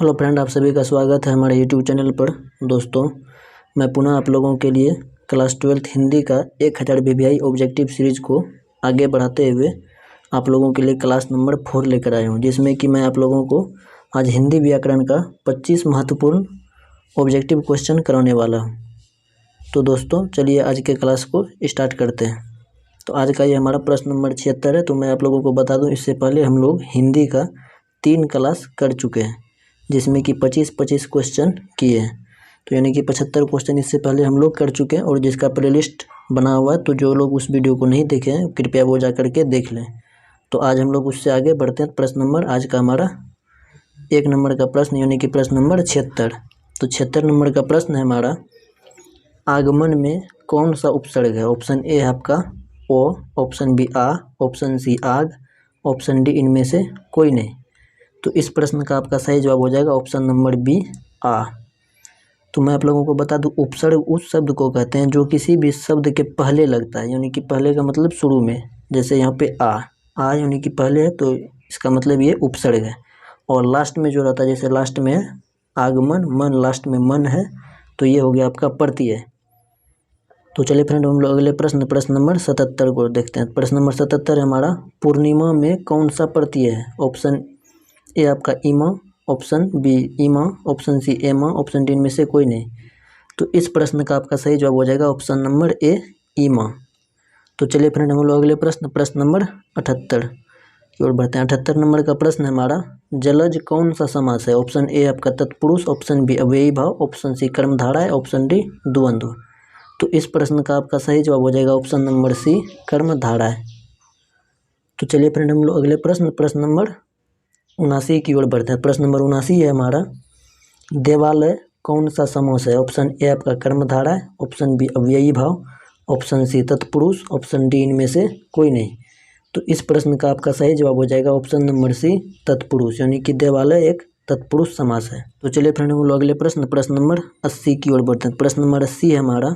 Hello friend, आप सभी का स्वागत है हमारे यूट्यूब चैनल पर। दोस्तों, मैं पुनः आप लोगों के लिए क्लास 12th हिंदी का 1000 VVI ऑब्जेक्टिव सीरीज को आगे बढ़ाते हुए आप लोगों के लिए क्लास नंबर 4 लेकर आया हूं, जिसमें कि मैं आप लोगों को आज हिंदी व्याकरण का 25 महत्वपूर्ण ऑब्जेक्टिव क्वेश्चन कराने वाला हूँ। तो दोस्तों, चलिए आज के क्लास को स्टार्ट करते हैं। तो आज का ये हमारा प्रश्न नंबर 76 है। तो मैं आप लोगों को बता दूँ, इससे पहले हम लोग हिंदी का 3 क्लास कर चुके हैं, जिसमें कि 25 क्वेश्चन किए हैं। तो यानी कि 75 क्वेश्चन इससे पहले हम लोग कर चुके हैं, और जिसका प्लेलिस्ट बना हुआ है, तो जो लोग उस वीडियो को नहीं देखे हैं कृपया वो जा करके देख लें। तो आज हम लोग उससे आगे बढ़ते हैं। प्रश्न नंबर आज का हमारा 1 नंबर का प्रश्न, यानी कि प्रश्न नंबर 76। तो 76 नंबर का प्रश्न है हमारा, आगमन में कौन सा उपसर्ग है? ऑप्शन ए है आपका ओ, ऑप्शन बी आ, ऑप्शन सी आग, ऑप्शन डी इनमें से कोई नहीं। तो इस प्रश्न का आपका सही जवाब हो जाएगा ऑप्शन नंबर बी, आ। तो मैं आप लोगों को बता दूं, उपसर्ग उस शब्द को कहते हैं जो किसी भी शब्द के पहले लगता है, यानी कि पहले का मतलब शुरू में। जैसे यहाँ पे आ यानी कि पहले है, तो इसका मतलब ये उपसर्ग है। और लास्ट में जो रहता है, जैसे लास्ट में है आगमन, मन, लास्ट में मन है, तो ये हो गया आपका प्रत्यय। तो चलिए फ्रेंड, हम लोग अगले प्रश्न नंबर 77 को देखते हैं। प्रश्न नंबर 77 है हमारा, पूर्णिमा में कौन सा प्रत्यय है? ऑप्शन ए आपका ईमा, ऑप्शन बी ईमा, ऑप्शन सी एमा, ऑप्शन डी इनमें से कोई नहीं। तो इस प्रश्न का आपका सही जवाब हो जाएगा ऑप्शन नंबर ए, ईमा। तो चलिए फ्रेंड, हम लोग अगले प्रश्न नंबर 78 की ओर बढ़ते हैं। 78 नंबर का प्रश्न है हमारा, जलज कौन सा समास है? ऑप्शन ए आपका तत्पुरुष, ऑप्शन बी अव्ययी भाव, ऑप्शन सी कर्मधारय, ऑप्शन डी द्वंद्व। तो इस प्रश्न का आपका सही जवाब हो जाएगा ऑप्शन नंबर सी, कर्मधारय। तो चलिए फ्रेंड, हम लोग अगले प्रश्न नंबर 79 की ओर बढ़ते हैं। प्रश्न नंबर 79 है हमारा, देवालय कौन सा समास है? ऑप्शन ए आपका कर्मधारय, ऑप्शन बी अव्ययी भाव, ऑप्शन सी तत्पुरुष, ऑप्शन डी इनमें से कोई नहीं। तो इस प्रश्न का आपका सही जवाब हो जाएगा ऑप्शन नंबर सी, तत्पुरुष, यानी कि देवालय एक तत्पुरुष समास है। तो चलिए फ्रेंड, हम लोग अगले प्रश्न नंबर 80 की ओर बढ़ते हैं। प्रश्न नंबर 80 है हमारा,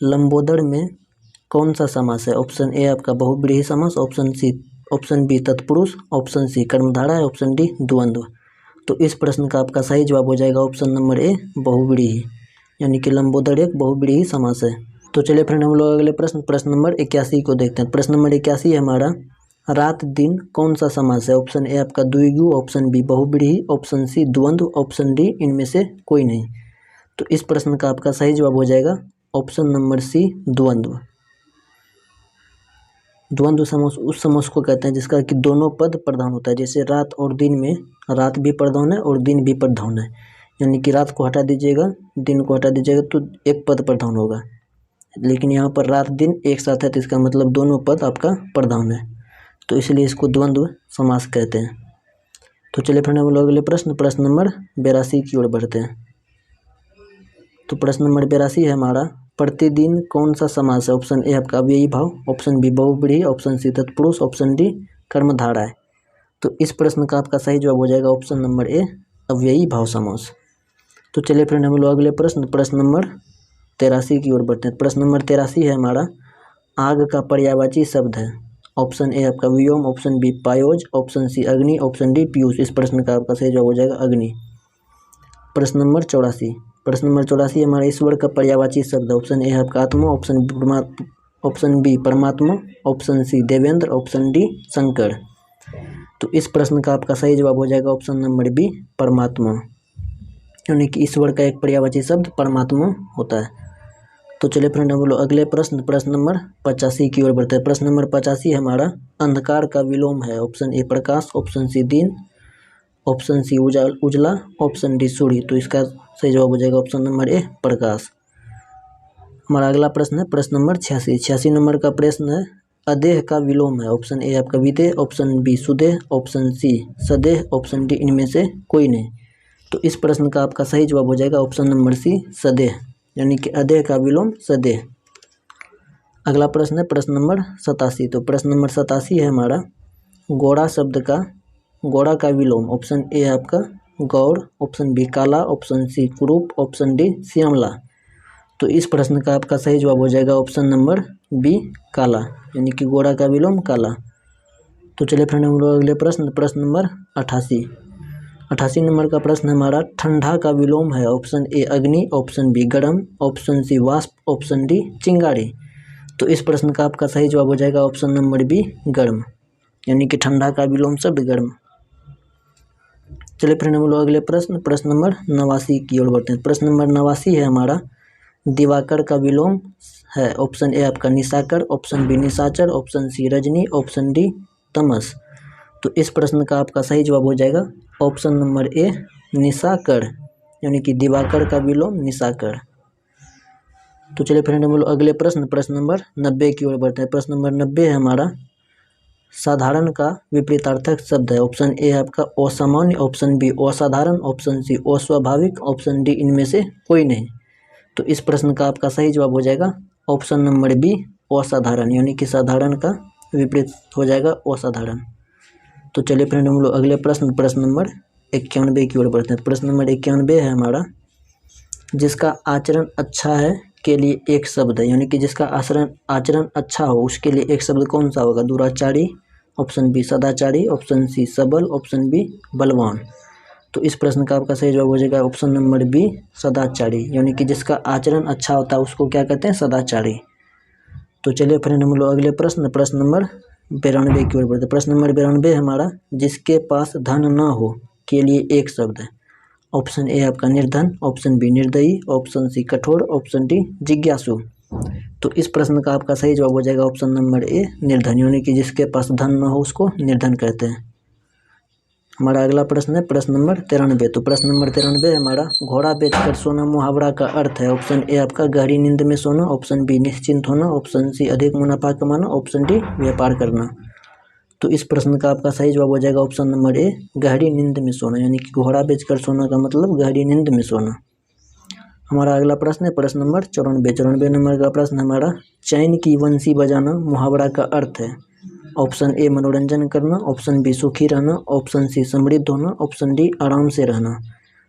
लंबोदर में कौन सा समास है? ऑप्शन ए आपका बहुव्रीहि समास, ऑप्शन बी तत्पुरुष, ऑप्शन सी कर्मधारय, ऑप्शन डी द्वंद्व। तो इस प्रश्न का आपका सही जवाब हो जाएगा ऑप्शन नंबर ए, बहुव्रीहि, यानी कि लंबोदर एक बहुव्रीहि समास है। तो चलिए फ्रेंड, हम लोग अगले प्रश्न नंबर 81 को देखते हैं। प्रश्न नंबर 81 है हमारा, रात दिन कौन सा समास है? ऑप्शन ए आपका द्विगु, ऑप्शन बी बहुव्रीहि, ऑप्शन सी द्वंद्व, ऑप्शन डी इनमें से कोई नहीं। तो इस प्रश्न का आपका सही जवाब हो जाएगा ऑप्शन नंबर सी, द्वंद्व। द्वंद्व समास उस समास को कहते हैं जिसका कि दोनों पद प्रधान होता है। जैसे रात और दिन में रात भी प्रधान है और दिन भी प्रधान है, यानी कि रात को हटा दीजिएगा, दिन को हटा दीजिएगा, तो एक पद प्रधान होगा। लेकिन यहाँ पर रात दिन एक साथ है, तो इसका मतलब दोनों पद आपका प्रधान है, तो इसलिए इसको द्वंद्व समास कहते हैं। तो चलिए फ्रेंड, हम लोग अगले प्रश्न नंबर 82 की ओर बढ़ते हैं। तो प्रश्न नंबर 82 है हमारा, प्रतिदिन कौन सा समास है? ऑप्शन ए आपका अव्ययी भाव, ऑप्शन बी बहुव्रीहि, ऑप्शन सी तत्पुरुष, ऑप्शन डी कर्मधारय। तो इस प्रश्न का आपका सही जवाब हो जाएगा ऑप्शन नंबर ए, अव्ययी भाव समास। तो चलिए फ्रेंड, हम लोग अगले प्रश्न नंबर 83 की ओर बढ़ते हैं। प्रश्न नंबर 83 है हमारा, आग का पर्यायवाची शब्द है। ऑप्शन ए आपका व्योम, ऑप्शन बी पायोज, ऑप्शन सी अग्नि, ऑप्शन डी पीयूष। इस प्रश्न का आपका सही जवाब हो जाएगा अग्नि। प्रश्न नंबर 84 हमारा, ईश्वर का पर्यायवाची शब्द। ऑप्शन ए आपका आत्मा, ऑप्शन बी परमात्मा, option C Devendra, option D Shankar. तो इस प्रश्न का आपका सही जवाब हो जाएगा ऑप्शन नंबर बी, परमात्मा, यानी कि ईश्वर का एक पर्यायवाची शब्द परमात्मा होता है। तो चलिए फ्रेंड, हम लोग अगले प्रश्न नंबर 85 की ओर बढ़ते हैं। प्रश्न नंबर 85 हमारा, अंधकार का विलोम है। ऑप्शन ए प्रकाश, ऑप्शन सी दिन, ऑप्शन सी उजला, ऑप्शन डी सूर्य। तो इसका सही जवाब हो जाएगा ऑप्शन नंबर ए, प्रकाश। हमारा अगला प्रश्न है प्रश्न नंबर 86 नंबर का प्रश्न है, अदेह का विलोम है। ऑप्शन ए आपका विदेह, ऑप्शन बी सुदेह, ऑप्शन सी सदेह, ऑप्शन डी इनमें से कोई नहीं। तो इस प्रश्न का आपका सही जवाब हो जाएगा ऑप्शन नंबर सी, सदेह, यानी कि अदेह का विलोम सदेह। अगला प्रश्न है प्रश्न नंबर 87। तो प्रश्न नंबर 87 है हमारा, गोरा का विलोम। ऑप्शन ए आपका गौर, ऑप्शन बी काला, ऑप्शन सी कुरूप, ऑप्शन डी श्यामला। तो इस प्रश्न का आपका सही जवाब हो जाएगा ऑप्शन नंबर बी, काला, यानी कि गोरा का विलोम काला। तो चलिए फ्रेंड, हम लोग अगले प्रश्न नंबर 88 88 नंबर का प्रश्न हमारा, ठंडा का विलोम है। ऑप्शन ए अग्नि, ऑप्शन बी गर्म, ऑप्शन सी वाष्प, ऑप्शन डी चिंगारी। तो इस प्रश्न का आपका सही जवाब हो जाएगा ऑप्शन नंबर बी गर्म, यानी कि ठंडा का विलोम शब्द गर्म। चलिए फ्रेंड हम लोग अगले प्रश्न नंबर 89 की ओर बढ़ते हैं। प्रश्न नंबर 89 है हमारा, दिवाकर का विलोम है। ऑप्शन ए आपका निशाकर, ऑप्शन बी निशाचर, ऑप्शन सी रजनी, ऑप्शन डी तमस। तो इस प्रश्न का आपका सही जवाब हो जाएगा ऑप्शन नंबर ए निशाकर, यानी कि दिवाकर का विलोम निशाकर। तो चलिए फ्रेंड हम लोग अगले प्रश्न नंबर 90 की ओर बढ़ते हैं। प्रश्न नंबर 90 है हमारा, साधारण का विपरीतार्थक शब्द है। ऑप्शन ए आपका असामान्य, ऑप्शन बी असाधारण, ऑप्शन सी अस्वाभाविक, ऑप्शन डी इनमें से कोई नहीं। तो इस प्रश्न का आपका सही जवाब हो जाएगा ऑप्शन नंबर बी असाधारण, यानी कि साधारण का विपरीत हो जाएगा असाधारण। तो चलिए फ्रेंड हम लोग अगले प्रश्न नंबर 91 की ओर बढ़ते हैं। प्रश्न नंबर 91 है हमारा, जिसका आचरण अच्छा है के लिए एक शब्द है, यानी कि जिसका आचरण अच्छा हो उसके लिए एक शब्द कौन सा होगा? दुराचारी, ऑप्शन बी सदाचारी, ऑप्शन सी सबल, ऑप्शन बी बलवान। तो इस प्रश्न का आपका सही जवाब हो जाएगा ऑप्शन नंबर बी सदाचारी, यानी कि जिसका आचरण अच्छा होता है उसको क्या कहते हैं? सदाचारी। तो चलिए फ्रेंड हम लोग अगले प्रश्न नंबर 92 की ओर बढ़ते हैं। प्रश्न नंबर 92 हमारा, जिसके पास धन न हो के लिए एक शब्द है। ऑप्शन ए आपका निर्धन, ऑप्शन बी निर्दयी, ऑप्शन सी कठोर, ऑप्शन डी जिज्ञासु। तो इस प्रश्न का आपका सही जवाब हो जाएगा ऑप्शन नंबर ए निर्धन, यानी कि जिसके पास धन न हो उसको निर्धन कहते हैं। हमारा अगला प्रश्न है प्रश्न नंबर 93। तो प्रश्न नंबर 93 हमारा, घोड़ा बेचकर सोना मुहावरा का अर्थ है। ऑप्शन ए आपका गहरी नींद में सोना, ऑप्शन बी निश्चिंत होना, ऑप्शन सी अधिक मुनाफा कमाना, ऑप्शन डी व्यापार करना। तो इस प्रश्न का आपका सही जवाब हो जाएगा ऑप्शन नंबर ए गहरी नींद में सोना, यानी कि घोड़ा बेचकर सोना का मतलब गहरी नींद में सोना। हमारा अगला प्रश्न है प्रश्न नंबर 94 नंबर का प्रश्न हमारा, चैन की बंसी बजाना मुहावरा का अर्थ है। ऑप्शन ए मनोरंजन करना, ऑप्शन बी सुखी रहना, ऑप्शन सी समृद्ध होना, ऑप्शन डी आराम से रहना।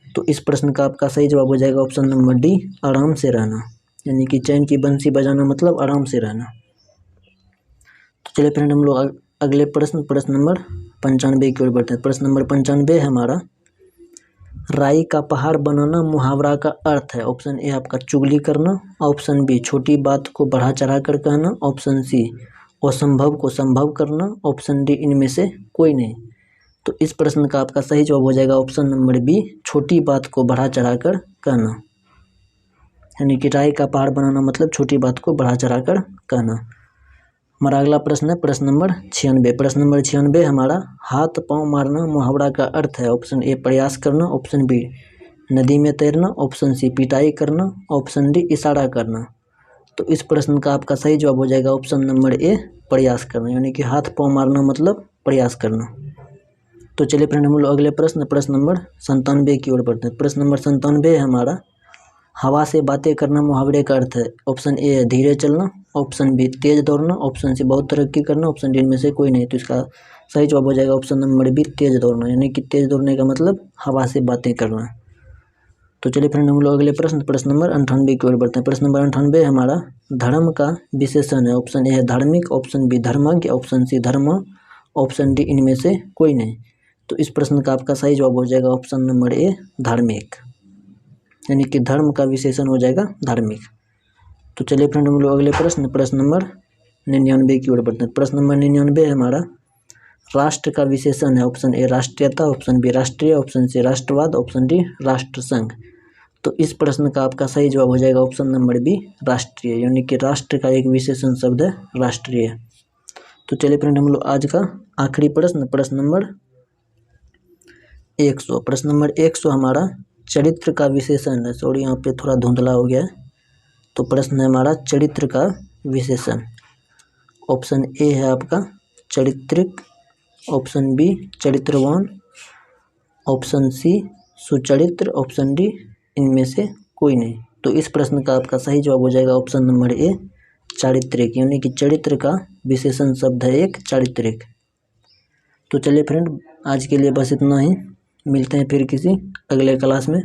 तो इस प्रश्न का आपका सही जवाब हो जाएगा ऑप्शन नंबर डी आराम से रहना, यानी कि चैन की बंसी बजाना मतलब आराम से रहना। तो चलिए फ्रेंड हम लोग अगले प्रश्न नंबर 95 की ओर बढ़ते हैं। प्रश्न नंबर 95 है हमारा, राई का पहाड़ बनाना मुहावरा का अर्थ है। ऑप्शन ए आपका चुगली करना, ऑप्शन बी छोटी बात को बढ़ा चढ़ा कर कहना, ऑप्शन सी असंभव को संभव करना, ऑप्शन डी इनमें से कोई नहीं। तो इस प्रश्न का आपका सही जवाब हो जाएगा ऑप्शन नंबर बी छोटी बात को बढ़ा चढ़ा कर कहना, यानी कि राई का पहाड़ बनाना मतलब छोटी बात को बढ़ा चढ़ा कर कहना। हमारा अगला प्रश्न है प्रश्न नंबर 96। प्रश्न नंबर 96 हमारा, हाथ पांव मारना मुहावरा का अर्थ है। ऑप्शन ए प्रयास करना, ऑप्शन बी नदी में तैरना, ऑप्शन सी पिटाई करना, ऑप्शन डी इशारा करना। तो इस प्रश्न का आपका सही जवाब हो जाएगा ऑप्शन नंबर ए प्रयास करना, यानी कि हाथ पांव मारना मतलब प्रयास करना। तो चलिए फ्रेंड हम लोग अगले प्रश्न नंबर 97 की ओर बढ़ते हैं। प्रश्न नंबर 97 है हमारा, हवा से बातें करना मुहावरे का अर्थ है। ऑप्शन ए धीरे चलना, ऑप्शन बी तेज दौड़ना, ऑप्शन सी बहुत तरक्की करना, ऑप्शन डी इनमें से कोई नहीं। तो इसका सही जवाब हो जाएगा ऑप्शन नंबर बी तेज दौड़ना, यानी कि तेज दौड़ने का मतलब हवा से बातें करना। तो चलिए फ्रेंड हम लोग अगले प्रश्न नंबर 98 की ओर बढ़ते हैं। प्रश्न नंबर 98 हमारा, धर्म का विशेषण है। ऑप्शन ए है धार्मिक, ऑप्शन बी धर्मज्ञ, ऑप्शन सी धर्म, ऑप्शन डी इनमें से कोई नहीं। तो इस प्रश्न का आपका सही जवाब हो जाएगा ऑप्शन नंबर ए धार्मिक, यानी कि धर्म का विशेषण हो जाएगा धार्मिक। तो चलिए फ्रेंड हम लोग अगले प्रश्न नंबर 99 की ओर बढ़ते हैं। प्रश्न नंबर 99 हमारा, राष्ट्र का विशेषण है। ऑप्शन ए राष्ट्रीयता, ऑप्शन बी राष्ट्रीय, ऑप्शन सी राष्ट्रवाद, ऑप्शन डी राष्ट्र संघ। तो इस प्रश्न का आपका सही जवाब हो जाएगा ऑप्शन नंबर बी राष्ट्रीय, यानी कि राष्ट्र का एक विशेषण शब्द है राष्ट्रीय। तो चलिए फ्रेंड हम लोग आज का आखिरी प्रश्न नंबर 100। प्रश्न नंबर 100 हमारा, चरित्र का विशेषण है। सॉरी यहाँ पे थोड़ा धुंधला हो गया है। तो प्रश्न है हमारा चरित्र का विशेषण। ऑप्शन ए है आपका चरित्रिक, ऑप्शन बी चरित्रवान, ऑप्शन सी सुचरित्र, ऑप्शन डी इनमें से कोई नहीं। तो इस प्रश्न का आपका सही जवाब हो जाएगा ऑप्शन नंबर ए चारित्रिक, यानी कि चरित्र का विशेषण शब्द है एक चारित्रिक। तो चलिए फ्रेंड आज के लिए बस इतना ही, मिलते हैं फिर किसी अगले क्लास में।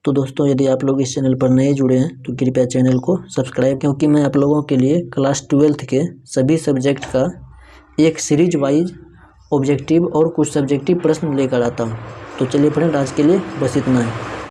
तो दोस्तों यदि आप लोग इस चैनल पर नए जुड़े हैं तो कृपया चैनल को सब्सक्राइब, क्योंकि मैं आप लोगों के लिए क्लास 12 के सभी सब्जेक्ट का एक सीरीज वाइज ऑब्जेक्टिव और कुछ सब्जेक्टिव प्रश्न लेकर आता हूँ। तो चलिए फ्रेंड, आज के लिए बस इतना है।